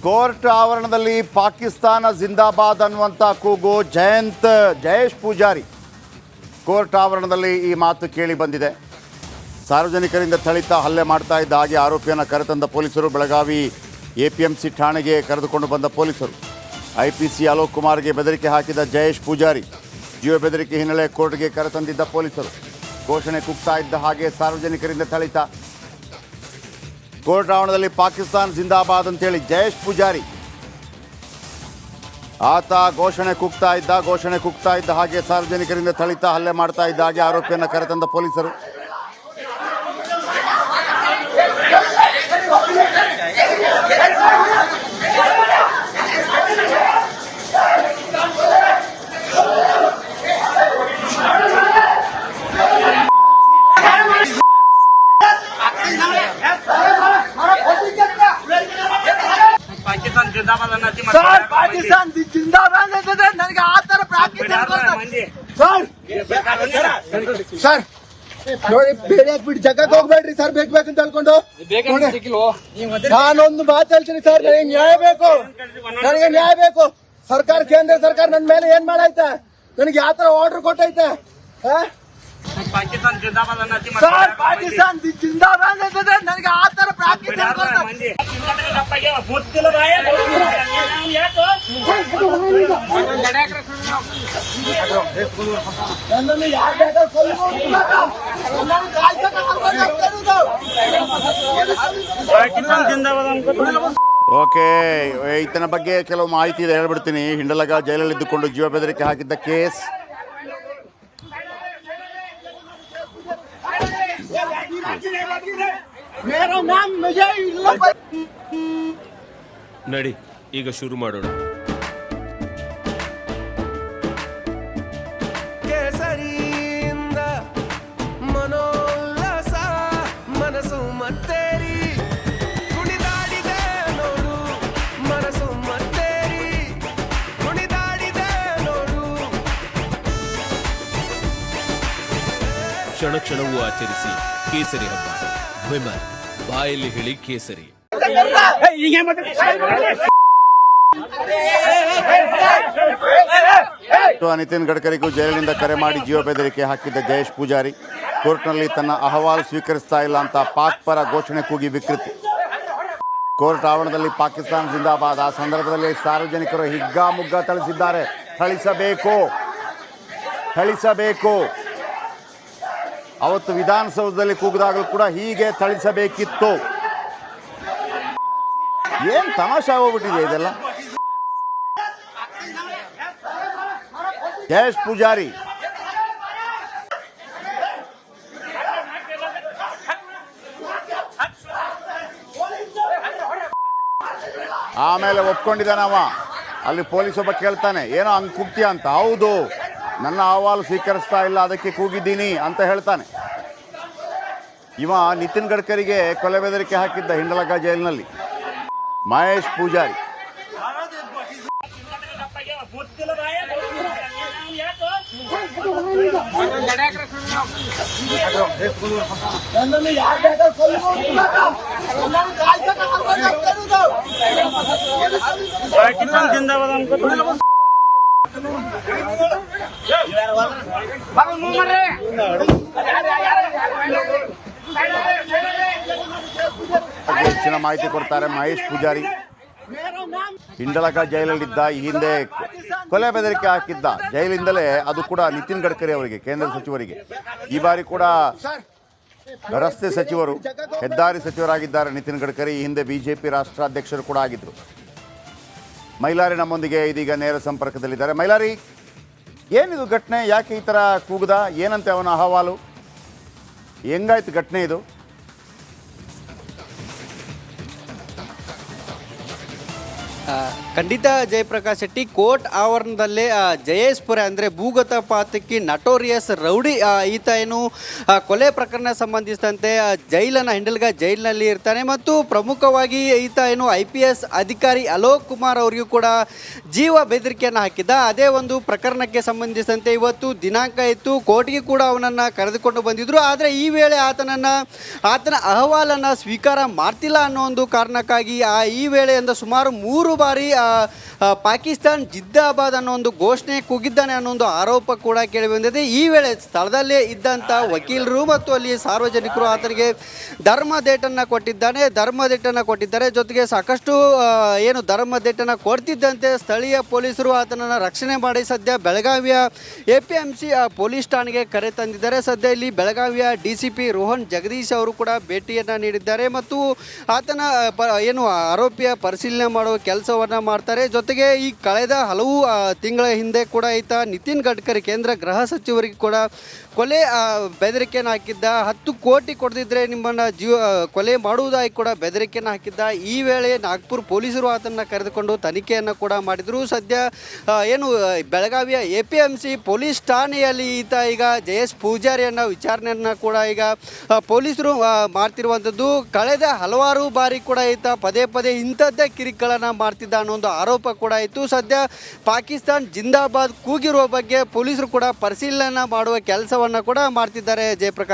Court ಆವರಣದಲ್ಲಿ ಪಾಕಿಸ್ತಾನ ಜಿಂದಾಬಾದ್ ಅನ್ನುವಂಥ ಕೂಗು ಜಯೇಶ್ ಪೂಜಾರಿ ಕೋರ್ಟ್ ಆವರಣದಲ್ಲಿ ಈ ಮಾತು ಕೇಳಿ ಬಂದಿದೆ. ಸಾರ್ವಜನಿಕರಿಂದ ಥಳಿತ ಹಲ್ಲೆ ಮಾಡ್ತಾ ಇದ್ದ ಹಾಗೆ ಆರೋಪಿಯನ್ನು ಕರೆತಂದ ಪೊಲೀಸರು, ಬೆಳಗಾವಿ APMC ಠಾಣೆಗೆ ಕರೆದುಕೊಂಡು ಬಂದ ಪೊಲೀಸರು IPC ಅಲೋಕ್ ಕುಮಾರ್ಗೆ ಬೆದರಿಕೆ ಹಾಕಿದ ಜಯೇಶ್ ಪೂಜಾರಿ, ಜೀವ ಬೆದರಿಕೆ ಹಿನ್ನೆಲೆ ಕೋರ್ಟ್ಗೆ ಕರೆತಂದಿದ್ದ ಪೊಲೀಸರು. ಘೋಷಣೆ ಕೂಗ್ತಾ ಇದ್ದ ಹಾಗೆ ಸಾರ್ವಜನಿಕರಿಂದ ಥಳಿತ. ಕೋರ್ಟ್ ಆವರಣದಲ್ಲಿ ಪಾಕಿಸ್ತಾನ ಜಿಂದಾಬಾದ್ ಅಂತೇಳಿ ಜಯೇಶ್ ಪೂಜಾರಿ ಆತ ಘೋಷಣೆ ಕೂಗ್ತಾ ಇದ್ದ ಹಾಗೆ ಸಾರ್ವಜನಿಕರಿಂದ ಥಳಿತ ಹಲ್ಲೆ ಮಾಡ್ತಾ ಇದ್ದ ಹಾಗೆ ಆರೋಪಿಯನ್ನು ಕರೆತಂದ ಪೊಲೀಸರು. ಪಾಕಿಸ್ತಾನ ಜಿಂದಾಬಾದ್ ಅಂತಂದ್ರೆ ನನಗೆ ಆ ತರ ಸರ್ ನೋಡಿ, ಬೇರೆ ಬಿಟ್ಟು ಜಗಕ್ಕೆ ಹೋಗ್ಬೇಡ್ರಿ ಸರ್. ಬೇಕಂತ ಹೇಳ್ಕೊಂಡು ನಾನೊಂದು ಮಾತು ಹೇಳ್ತೀನಿ ಸರ್, ನನಗೆ ನ್ಯಾಯ ಬೇಕು. ಸರ್ಕಾರ, ಕೇಂದ್ರ ಸರ್ಕಾರ ನನ್ನ ಮೇಲೆ ಏನ್ ಮಾಡೈತೆ, ನನಗೆ ಯಾವ ತರ ಆರ್ಡರ್ ಕೊಟ್ಟೈತೆ. ಪಾಕಿಸ್ತಾನ ಜಿಂದಾಬಾದ್ ಸರ್ ಪಾಕಿಸ್ತಾನ ಜಿಂದಾಬಾದ್ ಅಂತಂದ್ರೆ ನನಗೆ ಆ ತರ ಓಕೆ, ಈತನ ಬಗ್ಗೆ ಕೆಲವು ಮಾಹಿತಿ ಇದೆ, ಹೇಳ್ಬಿಡ್ತೀನಿ. ಹಿಂಡಲಗ ಜೈಲಲ್ಲಿ ಇದ್ದುಕೊಂಡು ಜೀವ ಬೆದರಿಕೆ ಹಾಕಿದ್ದ ಕೇಸ್. ನಡಿ, ಈಗ ಶುರು ಮಾಡೋಣ. ಕೇಸರಿಯಿಂದ ಮನೋಲ್ಲಾಸ ಮನಸ್ಸು ಮತ್ತೇರಿ ಕುಣಿದಾಡಿದೆ ನೋಡು, ಮನಸ್ಸು ಮತ್ತೇರಿ ಕುಣಿದಾಡಿದೆ ನೋಡು. ಕ್ಷಣ ಕ್ಷಣವೂ ಆಚರಿಸಿ ಕೇಸರಿ ಹಬ್ಬ. ವಿಮಲ್ ಬಾಯಲ್ಲಿ ಹೇಳಿ ಕೇಸರಿ. ನಿತಿನ್ ಗಡ್ಕರಿಗೂ ಜೈಲಿನಿಂದ ಕರೆ ಮಾಡಿ ಜೀವ ಬೆದರಿಕೆ ಹಾಕಿದ್ದ ಜಯೇಶ್ ಪೂಜಾರಿ ಕೋರ್ಟ್ನಲ್ಲಿ ತನ್ನ ಅಹವಾಲು ಸ್ವೀಕರಿಸ್ತಾ ಇಲ್ಲ ಅಂತ ಪಾಕ್ ಪರ ಘೋಷಣೆ ಕೂಗಿ ವಿಕೃತಿ. ಕೋರ್ಟ್ ಆವರಣದಲ್ಲಿ ಪಾಕಿಸ್ತಾನ ಜಿಂದಾಬಾದ್. ಆ ಸಂದರ್ಭದಲ್ಲಿ ಸಾರ್ವಜನಿಕರು ಹಿಗ್ಗಾಮುಗ್ಗಾ ಥಳಿಸಿದ್ದಾರೆ. ಥಳಿಸಬೇಕು. ಅವತ್ತು ವಿಧಾನಸೌಧದಲ್ಲಿ ಕೂಗಿದಾಗಲೂ ಕೂಡ ಹೀಗೆ ಥಳಿಸಬೇಕಿತ್ತು. ಏನ್ ತಮಾಷೆ ಆಗೋಗ್ಬಿಟ್ಟಿದೆ ಇದೆಲ್ಲ. ಜಯೇಶ್ ಪೂಜಾರಿ ಆಮೇಲೆ ಒಪ್ಕೊಂಡಿದ್ದಾನವ. ಅಲ್ಲಿ ಪೊಲೀಸ್ ಒಬ್ಬ ಕೇಳ್ತಾನೆ, ಏನೋ ಹಂಗೆ ಕೂಗ್ತೀಯ ಅಂತ. ಹೌದು, ನನ್ನ ಅಹವಾಲು ಸ್ವೀಕರಿಸ್ತಾ ಇಲ್ಲ, ಅದಕ್ಕೆ ಕೂಗಿದ್ದೀನಿ ಅಂತ ಹೇಳ್ತಾನೆ. ಇವ ನಿತಿನ್ ಗಡ್ಕರಿಗೆ ಕೊಲೆ ಬೆದರಿಕೆ ಹಾಕಿದ್ದ ಹಿಂಡಲಗ ಜೈಲಿನಲ್ಲಿ ಮಹೇಶ್ ಪೂಜಾರಿ. ಹೆಚ್ಚಿನ ಮಾಹಿತಿ ಕೊಡ್ತಾರೆ ಮಹೇಶ್ ಪೂಜಾರಿ. ಹಿಂಡಲಗ ಜೈಲಲ್ಲಿದ್ದ, ಈ ಹಿಂದೆ ಕೊಲೆ ಬೆದರಿಕೆ ಹಾಕಿದ್ದ ಜೈಲಿಂದಲೇ, ಅದು ಕೂಡ ನಿತಿನ್ ಗಡ್ಕರಿ ಅವರಿಗೆ, ಕೇಂದ್ರ ಸಚಿವರಿಗೆ. ಈ ಬಾರಿ ಕೂಡ ರಸ್ತೆ ಸಚಿವರು, ಹೆದ್ದಾರಿ ಸಚಿವರಾಗಿದ್ದಾರೆ ನಿತಿನ್ ಗಡ್ಕರಿ. ಈ ಹಿಂದೆ BJP ರಾಷ್ಟ್ರಾಧ್ಯಕ್ಷರು ಕೂಡ ಆಗಿದ್ದರು. ಮೈಲಾರಿ ನಮ್ಮೊಂದಿಗೆ ಇದೀಗ ನೇರ ಸಂಪರ್ಕದಲ್ಲಿದ್ದಾರೆ. ಮೈಲಾರಿ, ಏನಿದು ಘಟನೆ? ಯಾಕೆ ಈ ಥರ ಕೂಗ್ದ? ಏನಂತೆ ಅವನ ಅಹವಾಲು? ಹೆಂಗಾಯ್ತು ಘಟನೆ ಇದು? ಖಂಡಿತ ಜಯಪ್ರಕಾಶ್ ಶೆಟ್ಟಿ ಕೋರ್ಟ್ ಆವರಣದಲ್ಲೇ ಜಯೇಶ್ ಪುರೆ ಅಂದರೆ ಭೂಗತ ಪಾತಕಿ ನಟೋರಿಯಸ್ ರೌಡಿ ಈತ ಏನು ಕೊಲೆ ಪ್ರಕರಣ ಸಂಬಂಧಿಸಿದಂತೆ ಹಿಂಡಲ್ಗ ಜೈಲಿನಲ್ಲಿ ಇರ್ತಾನೆ ಮತ್ತು ಪ್ರಮುಖವಾಗಿ ಈತ ಏನು IPS ಅಧಿಕಾರಿ ಅಲೋಕ್ ಕುಮಾರ್ ಅವರಿಗೂ ಕೂಡ ಜೀವ ಬೆದರಿಕೆಯನ್ನು ಹಾಕಿದ್ದ. ಅದೇ ಒಂದು ಪ್ರಕರಣಕ್ಕೆ ಸಂಬಂಧಿಸಿದಂತೆ ಇವತ್ತು ದಿನಾಂಕ ಇತ್ತು, ಕೋರ್ಟ್ಗೆ ಕೂಡ ಅವನನ್ನು ಕರೆದುಕೊಂಡು ಬಂದಿದ್ರು. ಆದರೆ ಈ ವೇಳೆ ಆತನ ಅಹವಾಲನ್ನು ಸ್ವೀಕಾರ ಮಾಡ್ತಿಲ್ಲ ಅನ್ನೋ ಒಂದು ಕಾರಣಕ್ಕಾಗಿ ಈ ವೇಳೆಯಿಂದ ಸುಮಾರು 3 ಬಾರಿ ಪಾಕಿಸ್ತಾನ್ ಜಿಂದಾಬಾದ್ ಅನ್ನೋ ಒಂದು ಘೋಷಣೆ ಕೂಗಿದ್ದಾನೆ ಅನ್ನೋ ಒಂದು ಆರೋಪ ಕೂಡ ಕೇಳಿಬಂದಿದೆ. ಈ ವೇಳೆ ಸ್ಥಳದಲ್ಲೇ ಇದ್ದಂಥ ವಕೀಲರು ಮತ್ತು ಅಲ್ಲಿ ಸಾರ್ವಜನಿಕರು ಆತನಿಗೆ ಧರ್ಮದೇಟನ್ನು ಕೊಟ್ಟಿದ್ದಾರೆ. ಜೊತೆಗೆ ಸಾಕಷ್ಟು ಧರ್ಮದೇಟನ್ನು ಕೊಡ್ತಿದ್ದಂತೆ ಸ್ಥಳೀಯ ಪೊಲೀಸರು ಆತನನ್ನು ರಕ್ಷಣೆ ಮಾಡಿ ಸದ್ಯ ಬೆಳಗಾವಿಯ APMC ಪೊಲೀಸ್ ಠಾಣೆಗೆ ಕರೆ ತಂದಿದ್ದಾರೆ. ಸದ್ಯ ಇಲ್ಲಿ ಬೆಳಗಾವಿಯ DCP ರೋಹನ್ ಜಗದೀಶ್ ಅವರು ಕೂಡ ಭೇಟಿಯನ್ನು ನೀಡಿದ್ದಾರೆ ಮತ್ತು ಆತನ ಆರೋಪಿಯ ಪರಿಶೀಲನೆ ಮಾಡುವ ಕೆಲಸವನ್ನು ಮಾಡ್ತಾರೆ. ಜೊತೆಗೆ ಈ ಕಳೆದ ಹಲವು ತಿಂಗಳ ಹಿಂದೆ ಕೂಡ ಈತ ನಿತಿನ್ ಗಡ್ಕರಿ ಕೇಂದ್ರ ಗೃಹ ಸಚಿವರಿಗೆ ಕೂಡ ಕೊಲೆ ಬೆದರಿಕೆಯನ್ನು ಹಾಕಿದ್ದ. 10 ಕೋಟಿ ಕೊಡದಿದ್ರೆ ನಿಮ್ಮನ್ನು ಕೊಲೆ ಮಾಡುವುದಾಗಿ ಕೂಡ ಬೆದರಿಕೆಯನ್ನು ಹಾಕಿದ್ದ. ಈ ವೇಳೆ ನಾಗ್ಪುರ್ ಪೊಲೀಸರು ಆತನ್ನು ಕರೆದುಕೊಂಡು ತನಿಖೆಯನ್ನು ಕೂಡ ಮಾಡಿದರು. ಸದ್ಯ ಬೆಳಗಾವಿಯ APMC ಪೊಲೀಸ್ ಠಾಣೆಯಲ್ಲಿ ಈತ ಈಗ ಜಯೇಶ್ ಪೂಜಾರಿಯನ್ನು ವಿಚಾರಣೆಯನ್ನು ಕೂಡ ಈಗ ಪೊಲೀಸರು ಮಾಡ್ತಿರುವಂಥದ್ದು. ಕಳೆದ ಹಲವಾರು ಬಾರಿ ಕೂಡ ಈತ ಪದೇ ಇಂಥದ್ದೇ ಕಿರಿಕ್ಗಳನ್ನು ಮಾಡ್ತಿದ್ದ ಅನ್ನೋ ಒಂದು ಆರೋಪ ಕೂಡ ಇತ್ತು. ಸದ್ಯ ಪಾಕಿಸ್ತಾನ್ ಜಿಂದಾಬಾದ್ ಕೂಗಿರುವ ಬಗ್ಗೆ ಪೊಲೀಸರು ಕೂಡ ಪರಿಶೀಲನೆ ಮಾಡುವ ಕೆಲಸವನ್ನು ಕೂಡ ಮಾಡ್ತಿದ್ದಾರೆ. ಜಯಪ್ರಕಾಶ್.